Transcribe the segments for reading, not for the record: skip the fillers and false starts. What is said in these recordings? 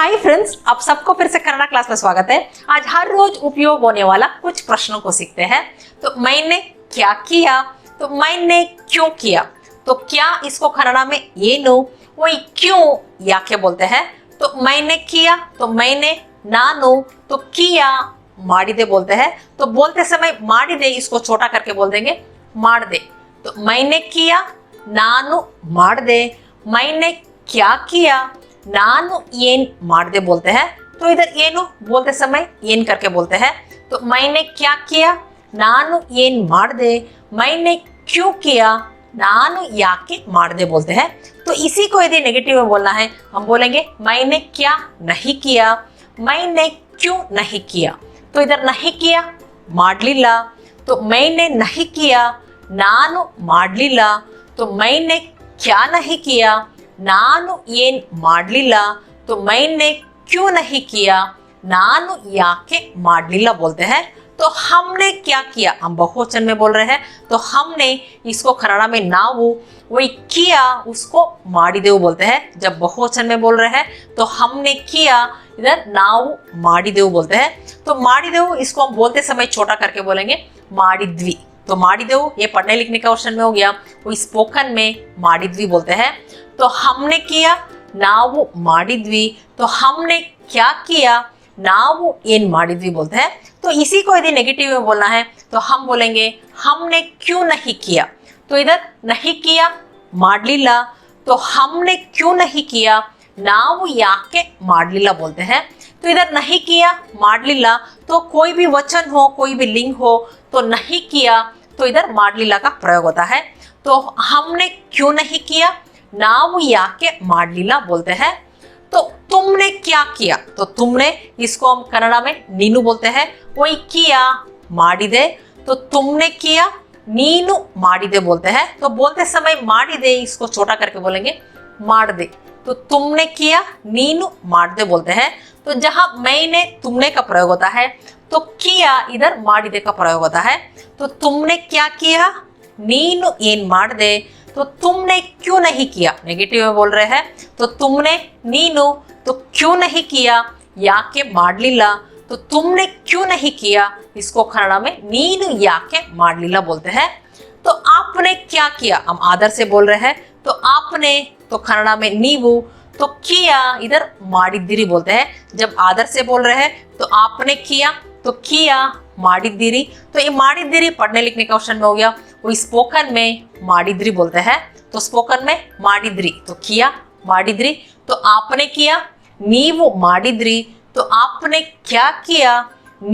Hi friends, आप सबको फिर से कन्नड़ा क्लास में स्वागत है। आज हर रोज उपयोग होने वाला कुछ प्रश्नों को सीखते हैं। तो मैंने क्या किया, तो मैंने क्यों किया, तो क्या इसको कन्नड़ा में ಏನು, वही क्यों ಯಾಕೆ बोलते हैं। तो मैंने किया तो मैंने, ನಾನು तो किया ಮಾಡಿದೆ बोलते हैं। तो बोलते समय ಮಾಡಿದೆ इसको छोटा करके बोल देंगे ಮಾಡಿದೆ। तो मैंने किया, ನಾನು ಮಾಡಿದೆ, मैंने क्या किया, ನಾನು ಏನ್ ಮಾಡಿದೆ बोलते हैं। तो इधर ಏನು बोलते समय ಏನ್ करके बोलते हैं। तो मैंने क्या किया, ನಾನು ಏನ್ ಮಾಡಿದೆ, मैंने क्यों किया, ನಾನು ಯಾಕೆ ಮಾಡಿದೆ बोलते हैं। तो इसी को यदि नेगेटिव में बोलना है हम बोलेंगे मैंने क्या नहीं किया, मैंने क्यों नहीं किया। तो इधर नहीं किया ಮಾಡಲಿಲ್ಲ, तो मैंने नहीं किया, ನಾನು ಮಾಡಲಿಲ್ಲ, तो मैंने क्या नहीं किया, ನಾನು ಏನ್ ಮಾಡಲಿಲ್ಲ, तो मैंने क्यों नहीं किया, ನಾನು ಯಾಕೆ ಮಾಡಲಿಲ್ಲ बोलते हैं। तो हमने क्या किया, हम बहुवचन में बोल रहे हैं, तो हमने इसको कन्नड़ा में ನಾವು, वही किया उसको ಮಾಡಿದೆವು बोलते हैं। जब बहुवचन में बोल रहे हैं तो हमने किया, इधर ನಾವು ಮಾಡಿದೆವು बोलते हैं। तो ಮಾಡಿದೆವು इसको हम बोलते समय छोटा करके बोलेंगे ಮಾಡಿದ್ವಿ। तो ಮಾಡಿದೆವು ये पढ़ने लिखने का क्वेश्चन में हो गया, वही स्पोकन में ಮಾಡಿದ್ವಿ बोलते हैं। तो हमने किया, ನಾವು ಮಾಡಿದ್ವಿ, तो हमने क्या किया, ನಾವು ಏನ್ ಮಾಡಿದ್ವಿ बोलते हैं। तो इसी को यदि नेगेटिव में बोलना है तो हम बोलेंगे हमने क्यों नहीं किया। तो इधर नहीं किया ಮಾಡಲಿಲ್ಲ, तो हमने क्यों नहीं किया, ನಾವು ಯಾಕೆ ಮಾಡಲಿಲ್ಲ बोलते हैं। तो इधर नहीं किया ಮಾಡಲಿಲ್ಲ, तो कोई भी वचन हो, कोई भी लिंग हो, तो नहीं किया तो इधर ಮಾಡಲಿಲ್ಲ का प्रयोग होता है। तो हमने क्यों नहीं किया, ನಾವು ಯಾಕೆ ಮಾಡಲಿಲ್ಲ बोलते हैं। तो तुमने क्या किया, तो तुमने इसको हम कन्नड़ा में ನೀನು बोलते हैं, वही किया ಮಾಡಿದೆ, तो तुमने किया, ನೀನು ಮಾಡಿದೆ बोलते हैं। तो बोलते समय ಮಾಡಿದೆ इसको छोटा करके बोलेंगे ಮಾಡಿದೆ, तो तुमने किया, ನೀನು ಮಾಡಿದೆ बोलते हैं। तो जहां मैंने तुमने का प्रयोग होता है तो किया इधर ಮಾಡಿದೆ का प्रयोग होता है। तो तुमने क्या किया, ನೀನು ಏನ್ ಮಾಡಿದೆ, तो तुमने क्यों नहीं किया, नेगेटिव में बोल रहे हैं, तो तुमने ನೀನು, तो क्यों नहीं किया, ಯಾಕೆ ಮಾಡಲಿಲ್ಲ, तो तुमने क्यों नहीं किया इसको कन्नड़ा में ನೀನು ಯಾಕೆ ಮಾಡಲಿಲ್ಲ बोलते हैं। तो आपने क्या किया, हम आदर से बोल रहे हैं, तो आपने तो कन्नड़ा में ನೀವು, तो किया इधर ಮಾಡಿದ್ದೀರಿ बोलते हैं। जब आदर से बोल रहे हैं तो आपने किया, तो किया ಮಾಡಿದ್ದೀರಿ। तो ये ಮಾಡಿದ್ದೀರಿ पढ़ने लिखने का क्वेश्चन में हो गया, वही स्पोकन में ಮಾಡಿದ್ರಿ बोलते हैं। तो स्पोकन में ಮಾಡಿದ್ರಿ, तो किया ಮಾಡಿದ್ರಿ, तो आपने किया, ನೀವು ಮಾಡಿದ್ರಿ, तो आपने क्या किया,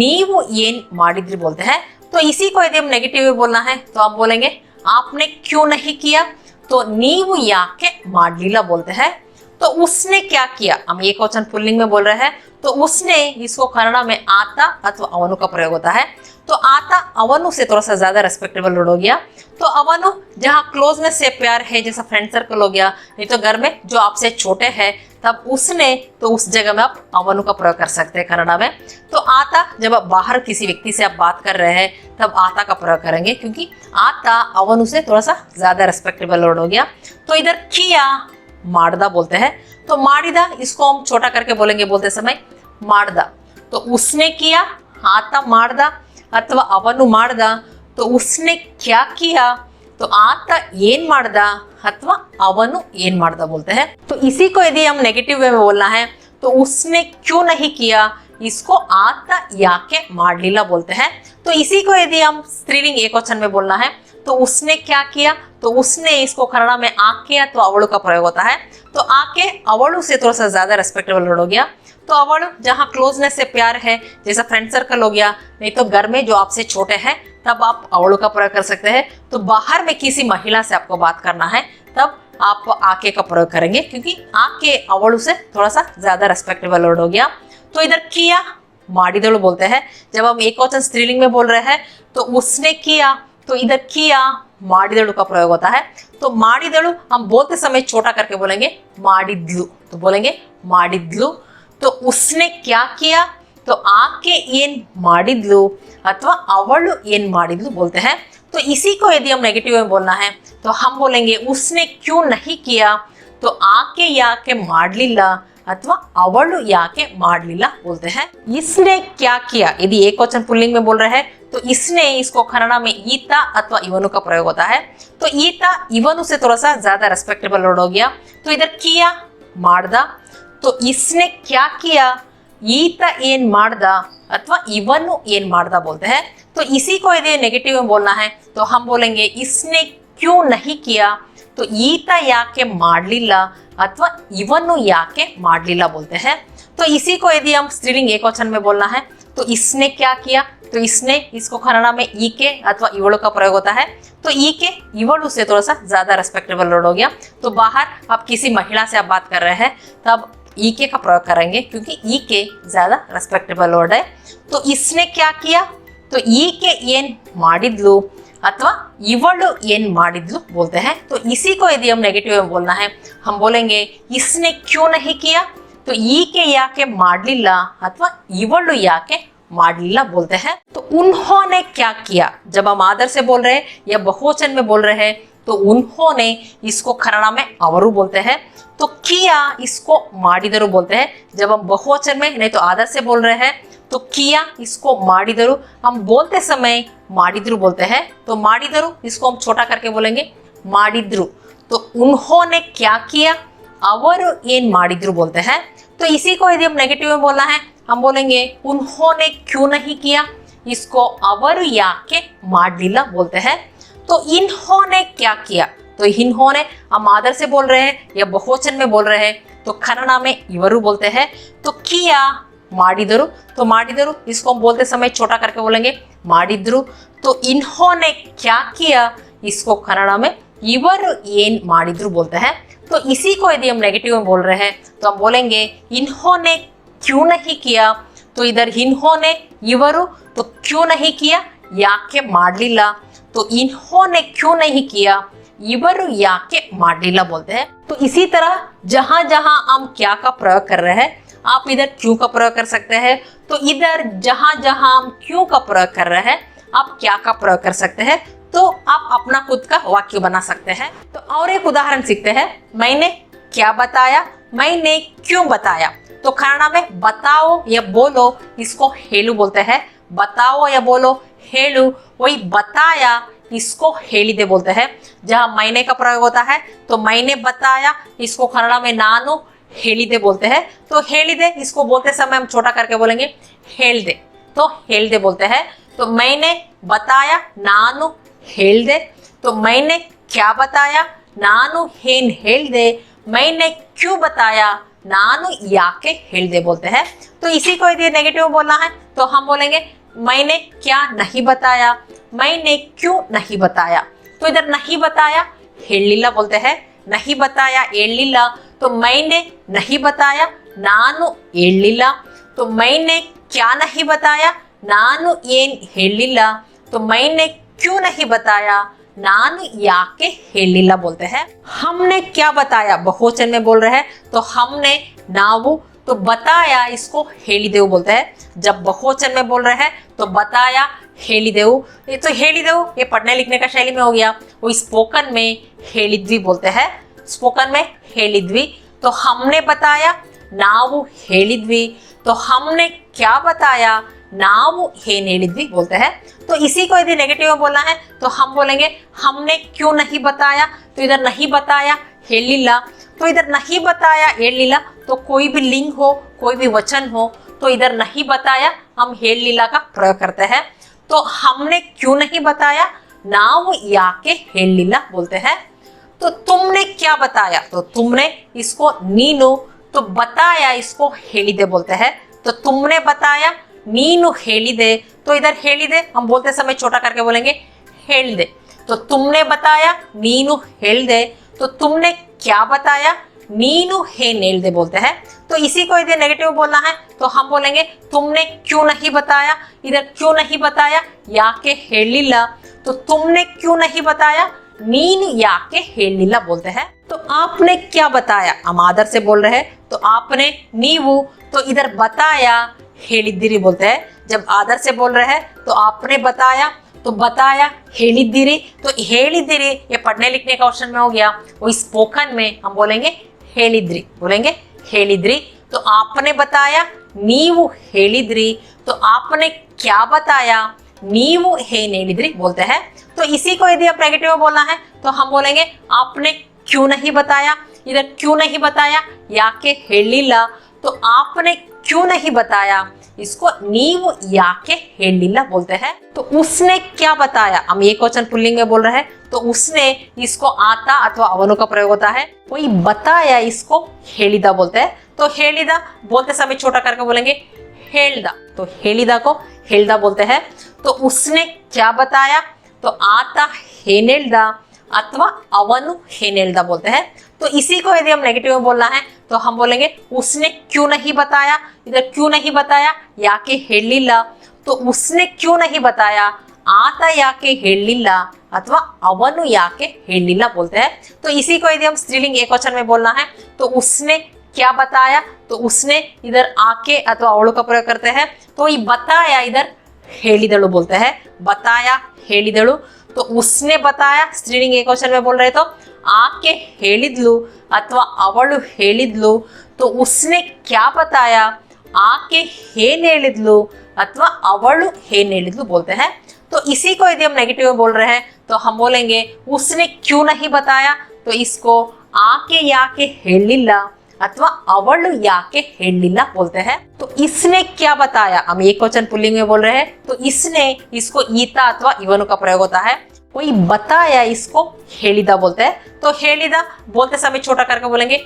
ನೀವು ಏನ್ ಮಾಡಿದ್ರಿ बोलते हैं। तो इसी को यदि हम नेगेटिव में बोलना है तो आप बोलेंगे आपने क्यों नहीं किया, तो ನೀವು ಯಾಕೆ ಮಾಡಲಿಲ್ಲ बोलते हैं। तो उसने क्या किया, हम एक वचन पुल्लिंग में बोल रहे हैं, तो उसने इसको कन्नड़ा में आता अथवा ಅವನು का प्रयोग होता है। तो आता ಅವನು से थोड़ा सा ज्यादा रेस्पेक्टेबल वर्ड हो गया। तो ಅವನು जहाँ क्लोजनेस से प्यार है, जैसा फ्रेंड सर्कल हो गया, नहीं तो घर में जो आपसे छोटे हैं, तब उसने, तो उस जगह में आप ಅವನು का प्रयोग कर सकते हैं कन्नड़ा में। तो आता जब आप बाहर किसी व्यक्ति से आप बात कर रहे हैं तब आता का प्रयोग करेंगे, क्योंकि आता ಅವನು से थोड़ा सा ज्यादा रेस्पेक्टेबल वर्ड हो गया। तो इधर किया ಮಾಡ್ದ बोलते हैं। तो ಮಾಡಿದ इसको हम छोटा करके बोलेंगे बोलते समय ಮಾಡ್ದ, तो उसने किया, आता ಮಾಡ್ದ अथवा ಅವನು ಮಾಡ್ದ, तो उसने क्या किया, तो आता ಏನ್ ಮಾಡ್ದ अथवा ಅವನು ಏನ್ ಮಾಡ್ದ बोलते हैं। तो इसी को यदि हम नेगेटिव वे में बोलना है तो उसने क्यों नहीं किया, इसको आता ಯಾಕೆ ಮಾಡಲಿಲ್ಲ बोलते हैं। तो इसी को यदि हम स्त्रीलिंग एक वचन में बोलना है तो उसने क्या किया, तो उसने इसको कन्नड़ा में आके तो ಅವಳು का प्रयोग होता है। तो आके ಅವಳು से थोड़ा सा ज्यादा रेस्पेक्टेबल वर्ड हो गया। तो ಅವಳು जहाँ क्लोजनेस से प्यार है, जैसा फ्रेंड सर्कल हो गया, नहीं तो घर में जो आपसे छोटे हैं तब आप ಅವಳು का प्रयोग कर सकते हैं। तो बाहर में किसी महिला से आपको बात करना है तब आप आके का प्रयोग करेंगे, क्योंकि आके ಅವಳು से थोड़ा सा ज्यादा रेस्पेक्टेबल वर्ड हो गया। तो इधर किया ಮಾಡಿದಳು बोलते हैं। जब हम एक वचन स्त्रीलिंग में बोल रहे हैं तो उसने किया, तो इधर किया ಮಾಡಿದಳು का प्रयोग होता है। तो ಮಾಡಿದಳು हम बोलते समय छोटा करके बोलेंगे ಮಾಡಿದ್ಲು, तो बोलेंगे ಮಾಡಿದ್ಲು। तो उसने क्या किया, तो आके ಏನ್ ಮಾಡಿದ್ಲು अथवा ಅವಳು ಏನ್ ಮಾಡಿದ್ಲು बोलते हैं। तो इसी को यदि हम नेगेटिव में बोलना है तो हम बोलेंगे उसने क्यों नहीं किया, तो आके ಯಾಕೆ ಮಾಡಲಿಲ್ಲ अथवा ಅವಳು ಯಾಕೆ ಮಾಡಲಿಲ್ಲ बोलते हैं। इसने क्या किया, यदि एक वचन पुल्लिंग में बोल रहे हैं तो इसने, इसको कन्नड़ में ಈತ अथवा ಇವನು का प्रयोग होता है। तो ಈತ ಇವನು से थोड़ा सा ज्यादा रेस्पेक्टेबल वर्ड हो गया। तो इधर किया ಮಾಡ್ದ, तो इसने क्या किया, ಈತ ಏನ್ ಮಾಡ್ದ अथवा ಇವನು ಏನ್ ಮಾಡ್ದ बोलते हैं। तो इसी को यदि नेगेटिव में बोलना है तो हम बोलेंगे इसने क्यों नहीं किया, तो ಈತ ಯಾಕೆ ಮಾಡಲಿಲ್ಲ अथवा ಇವನು ಯಾಕೆ ಮಾಡಲಿಲ್ಲ बोलते हैं। तो इसी को यदि हम स्त्रीलिंग एक वचन में बोलना है तो इसने क्या किया, तो इसने, इसको कन्नड़ में ಈಕೆ अथवा ಇವಳು का प्रयोग होता है। तो ಈಕೆ ಇವಳು से थोड़ा सा ज्यादा रेस्पेक्टेबल वर्ड हो गया। तो बाहर आप किसी महिला से आप बात कर रहे हैं तब ಈಕೆ का प्रयोग करेंगे क्योंकि ಈಕೆ ज्यादा रेस्पेक्टेबल वर्ड है। तो इसने क्या किया, तो ಈಕೆ ಏನ್ ಮಾಡಿದ್ಲು अथवा ಇವಳು ಏನ್ ಮಾಡಿದ್ಲು बोलते हैं। तो इसी को यदि हम नेगेटिव में बोलना है हम बोलेंगे इसने क्यों नहीं किया, तो ಈಕೆ ಯಾಕೆ ಮಾಡಲಿಲ್ಲ अथवा ಇವಳು ಯಾಕೆ ಮಾಡಲಿಲ್ಲ बोलते हैं। तो उन्होंने क्या किया, जब हम आदर से बोल रहे हैं या बहुवचन में बोल रहे हैं तो उन्होंने, इसको कन्नड़ में ಅವರು बोलते हैं। तो किया, इसको ಮಾಡಿದರು बोलते हैं जब हम बहुवचन में, नहीं तो आदर से बोल रहे हैं। तो किया, इसको ಮಾಡಿದರು हम बोलते समय ಮಾಡಿದ್ರು बोलते हैं। तो ಮಾಡಿದರು इसको हम छोटा करके बोलेंगे ಮಾಡಿದ್ರು। तो उन्होंने क्या किया, ಅವರು ಏನ್ ಮಾಡಿದ್ರು बोलते हैं। तो इसी को यदि हम नेगेटिव में बोलना है हम बोलेंगे उन्होंने क्यों नहीं किया, इसको ಅವರು ಯಾಕೆ ಮಾಡಲಿಲ್ಲ बोलते हैं। तो इन्होंने क्या किया, तो इन्होंने हम आदर से बोल रहे हैं या बहुवचन में बोल रहे हैं तो कन्नड़ में ಇವರು बोलते हैं। तो किया ಮಾಡಿದರು, तो ಮಾಡಿದರು इसको हम बोलते समय छोटा करके बोलेंगे ಮಾಡಿದ್ರು। तो इन्होंने क्या किया, इसको कन्नड़ में ಇವರು ಏನ್ ಮಾಡಿದ್ರು बोलते हैं। तो इसी को यदि हम नेगेटिव में बोल रहे हैं तो हम बोलेंगे इन्होंने क्यों नहीं किया, तो इधर इन्होंने ಇವರು, तो क्यों नहीं किया ಯಾಕೆ ಮಾಡಲಿಲ್ಲ, तो इन्होंने क्यों नहीं किया ಇವರು ಯಾಕೆ ಮಾಡಲಿಲ್ಲ बोलते हैं। तो इसी तरह जहां जहां हम क्या का प्रयोग कर रहे हैं आप इधर क्यों का प्रयोग कर सकते हैं। तो इधर जहां जहां हम क्यों का प्रयोग कर रहे हैं आप क्या का प्रयोग कर सकते हैं। तो आप अपना खुद का वाक्य बना सकते हैं। तो और एक उदाहरण सीखते हैं, मैंने क्या बताया, मैंने क्यों बताया। तो कन्नड़ में बताओ या बोलो, इसको हेलु बोलते हैं। बताओ या बोलो हेलु, वही बताया इसको ಹೇಳಿದೆ बोलते हैं। जहाँ मैंने का प्रयोग होता है तो मैंने बताया, इसको कन्नड़ में ನಾನು ಹೇಳಿದೆ बोलते हैं। तो ಹೇಳಿದೆ इसको बोलते समय हम छोटा करके बोलेंगे ಹೇಳ್ದೆ, तो ಹೇಳ್ದೆ बोलते हैं। तो मैंने बताया ನಾನು ಹೇಳ್ದೆ, तो मैंने क्या बताया ನಾನು ಏನ್ ಹೇಳ್ದೆ, मैंने क्यों बताया ನಾನು ಯಾಕೆ ಹೇಳ್ದೆ बोलते हैं। तो इसी को यदि नेगेटिव बोलना है तो हम बोलेंगे मैंने क्या नहीं बताया, मैंने क्यों नहीं बताया। तो इधर नहीं बताया ಹೇಳಿಲ್ಲ बोलते हैं, नहीं बताया ಹೇಳಿಲ್ಲ। तो मैंने नहीं बताया ನಾನು ಹೇಳಿಲ್ಲ। तो मैंने क्या नहीं बताया ನಾನು ಏನ್ ಹೇಳಿಲ್ಲ। तो मैंने क्यों नहीं बताया ನಾನು ಯಾಕೆ ಹೇಳಿಲ್ಲ बोलते हैं। हमने क्या बताया बहुवचन में बोल रहे हैं तो हमने ನಾವು, तो बताया इसको ಹೇಳಿದೆವು बोलते हैं। जब बहुवचन में बोल रहे हैं तो बताया ಹೇಳಿದೆವು। ये तो ಹೇಳಿದೆವು ये पढ़ने लिखने का शैली में हो गया। वो स्पोकन में ಹೇಳಿದ್ವಿ बोलते हैं, स्पोकन में ಹೇಳಿದ್ವಿ। तो हमने बताया ನಾವು ಹೇಳಿದ್ವಿ। तो हमने क्या बताया ನಾವು ಏನ್ ಹೇಳಿದ್ವಿ बोलते हैं। तो इसी को यदि नेगेटिव में बोलना है तो हम बोलेंगे हमने क्यों नहीं बताया। तो इधर नहीं बताया ಹೇಳಿಲ್ಲ। तो इधर नहीं बताया ಹೇಳಿಲ್ಲ, तो कोई भी लिंग हो कोई भी वचन हो तो इधर नहीं बताया हम ಹೇಳಿಲ್ಲ का प्रयोग करते हैं। तो हमने क्यों नहीं बताया ನಾವು ಯಾಕೆ ಹೇಳಿಲ್ಲ बोलते हैं। तो तुमने क्या बताया, तो तुमने इसको नीनु, तो बताया इसको ಹೇಳಿದೆ बोलते हैं। तो तुमने बताया नीनु ಹೇಳಿದೆ, तो इधर ಹೇಳಿದೆ हम बोलते समय छोटा करके बोलेंगे ಹೇಳ್ದೆ। तो तुमने बताया नीनु ಹೇಳ್ದೆ, तो तुमने क्या बताया नीनु ಏನ್ ಹೇಳ್ದೆ बोलते हैं। तो इसी को यदि नेगेटिव बोलना है तो हम बोलेंगे तुमने क्यों नहीं बताया, इधर क्यों नहीं बताया ಯಾಕೆ ಹೇಳಿಲ್ಲ। तो तुमने क्यों नहीं बताया नीनु ಯಾಕೆ ಹೇಳಿಲ್ಲ बोलते हैं। तो आपने क्या बताया, हम आदर से बोल रहे हैं तो आपने नीवु, तो इधर बताया ಹೇಳಿದ್ದಿರಿ बोलते हैं। जब आदर से बोल रहे हैं तो आपने बताया, तो बताया ಹೇಳಿದ್ದಿರಿ। तो ಹೇಳಿದ್ದಿರಿ ये पढ़ने लिखने का ऑप्शन में हो गया। वो स्पोकन में हम बोलेंगे ಹೇಳಿದ್ರಿ, बोलेंगे ಹೇಳಿದ್ರಿ। तो आपने बताया, नीवु हेलिद्री। तो आपने क्या बताया, नीवु हेन हेलिद्री बोलते हैं। तो इसी को यदि आप नेगेटिव में बोलना है तो हम बोलेंगे आपने क्यों नहीं बताया। इधर क्यों नहीं बताया, याके हेलिला। तो आपने क्यों नहीं बताया, इसको नीवु याके हेलिला बोलते हैं। तो उसने क्या बताया, हम एक वचन पुल्लिंग में बोल रहे हैं, तो उसने इसको आता अथवा अवनु का प्रयोग होता है। कोई बताया, इसको हेलिदा बोलते हैं। तो हेलिदा बोलते समय छोटा करके बोलेंगे हेल्दा। तो हेलिदा को हेल्दा बोलते हैं। तो उसने क्या बताया, तो आता हेनेल्दा अथवा अवनु हेनेल्दा बोलते हैं। तो इसी को यदि हम नेगेटिव में बोलना है तो हम बोलेंगे उसने क्यों नहीं बताया। इधर क्यों नहीं बताया, याके हेलिला। तो उसने क्यों नहीं बताया, आता याके हेलिला अथवा अवनु याके हेलिला बोलते हैं। तो इसी को यदि हम स्त्रीलिंग एक वचन में बोलना है तो उसने क्या बताया, तो उसने इधर आके अथवा अवಳು का प्रयोग करते हैं। तो ये बताया इधर हेलिदಳು बोलते हैं, बताया हेलिदಳು। तो उसने बताया स्त्रीलिंग एक वचन में बोल रहे तो आके हेलिद्लु अथवा अवಳು हेलिद्लु। तो उसने क्या बताया, आके हेन हेलिद्लु अथवा अवಳು हेन हेलिद्लु बोलते हैं। तो इसी को यदि हम नेगेटिव में बोल रहे हैं तो हम बोलेंगे उसने क्यों नहीं बताया। तो इसको आके याके हेलिला अथवा अवಳು याके हेलिला बोलते हैं। तो इसने क्या बताया, हम एक वचन पुल्लिंग में बोल रहे हैं तो इसने, इसको ईता अथवा इवनु का प्रयोग होता है। कोई बताया, इसको हेलिदा बोलते हैं। तो हेलिदा बोलते समय छोटा करके बोलेंगे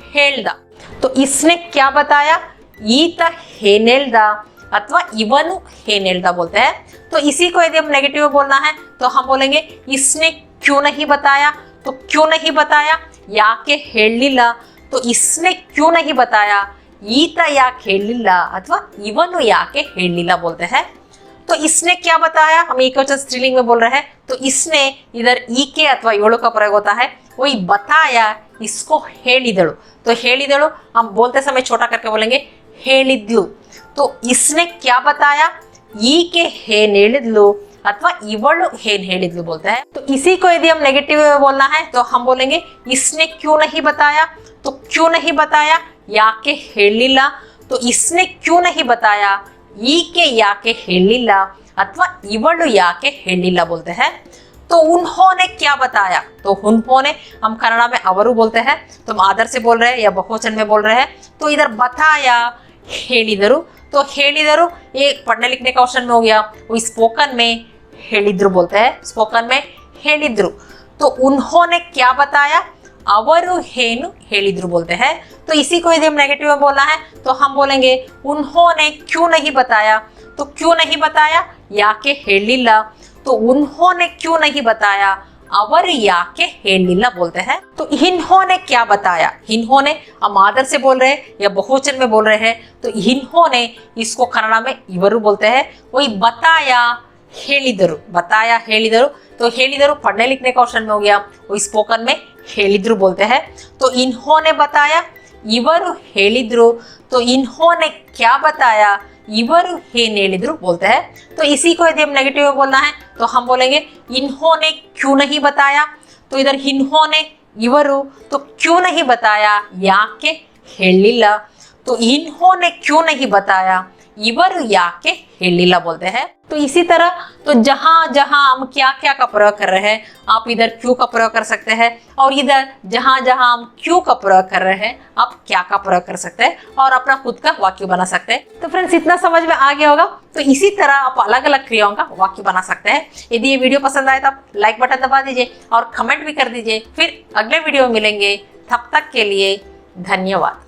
हेल्दा। तो इसने क्या बताया, ईता हेनेल्दा अथवा इवनु हेनेल्दा बोलते हैं। तो इसी को यदि हम नेगेटिव में बोलना है तो हम बोलेंगे इसने क्यों नहीं बताया। तो क्यों नहीं बताया, याके हेलिला। तो इसने क्यों नहीं बताया, ईता याके हेलिला अथवा इवनु याके हेलिला बोलते हैं। तो इसने क्या बताया, हम एक वचन स्त्रीलिंग में बोल रहे हैं तो इसने इधर ईके अथवा योಳು का प्रयोग होता है। वही बताया, इसको हेलिदಳು। तो हेलिदಳು हम बोलते समय छोटा करके बोलेंगे हेलिद्लु। तो इसने क्या बताया, ಈಕೆ हेन हेलिद्लु अथवा इवಳು हेन हेलिद्लु बोलते हैं। तो इसी को यदि हम नेगेटिव में बोलना है तो हम बोलेंगे इसने क्यों नहीं बताया। तो क्यों नहीं बताया, याके हेलिला। तो इसने क्यों नहीं बताया, ಈಕೆ ಯಾಕೆ ಹೇಳಿಲ್ಲ अथवा इवಳು ಯಾಕೆ ಹೇಳಿಲ್ಲ बोलते हैं। तो उन्होंने क्या बताया, तो उन्होंने हम कन्नड़ा में अवरु बोलते हैं। तो हम आदर से बोल रहे हैं या बहुवचन में बोल रहे हैं। तो इधर बताया ಹೇಳಿದರು। तो ಹೇಳಿದರು ये पढ़ने लिखने का ऑप्शन में हो गया। वो स्पोकन में ಹೇಳಿದ್ರು बोलते हैं, स्पोकन में ಹೇಳಿದ್ರು। तो उन्होंने क्या बताया, अवरु हेनु ಹೇಳಿದ್ರು बोलते हैं। तो इसी को यदि हम नेगेटिव में बोलना है तो हम बोलेंगे उन्होंने क्यों नहीं बताया। तो क्यों नहीं बताया, याके ಹೇಳಿಲ್ಲ। तो उन्होंने क्यों नहीं बताया, अवर याके ಹೇಳಿಲ್ಲ बोलते हैं। तो इन्होंने क्या बताया, इन्होंने हम आदर से बोल रहे हैं या बहुवचन में बोल रहे हैं। तो इन्होंने इसको कन्नड़ा में इವರು बोलते हैं। वही बताया ಹೇಳಿದರು, बताया ಹೇಳಿದರು। तो ಹೇಳಿದರು पढ़ने लिखने का ऑप्शन में हो गया। वो स्पोकन में ಹೇಳಿದ್ರು बोलते हैं। तो इन्होंने बताया, इವರು ಹೇಳಿದ್ರು। तो इन्होंने क्या बताया, इವರು हेन ಹೇಳಿದ್ರು बोलते हैं। तो इसी को यदि हम नेगेटिव में बोलना है तो हम बोलेंगे इन्होंने क्यों नहीं बताया। तो इधर इन्होंने इವರು, तो क्यों नहीं बताया, याके ಹೇಳಿಲ್ಲ। तो इन्होंने क्यों नहीं बताया, इವರು ಯಾಕೆ ಹೇಳಿಲ್ಲ बोलते हैं। तो इसी तरह तो जहां जहां हम क्या क्या का प्रयोग कर रहे हैं, आप इधर क्यों का प्रयोग कर सकते हैं और इधर जहां जहां हम क्यों का प्रयोग कर रहे हैं आप क्या का प्रयोग कर सकते हैं और अपना खुद का वाक्य बना सकते हैं। तो फ्रेंड्स इतना समझ में आ गया होगा। तो इसी तरह आप अलग अलग क्रियाओं का वाक्य बना सकते हैं। यदि ये वीडियो पसंद आए तो आप लाइक बटन दबा दीजिए और कमेंट भी कर दीजिए। फिर अगले वीडियो में मिलेंगे, तब तक के लिए धन्यवाद।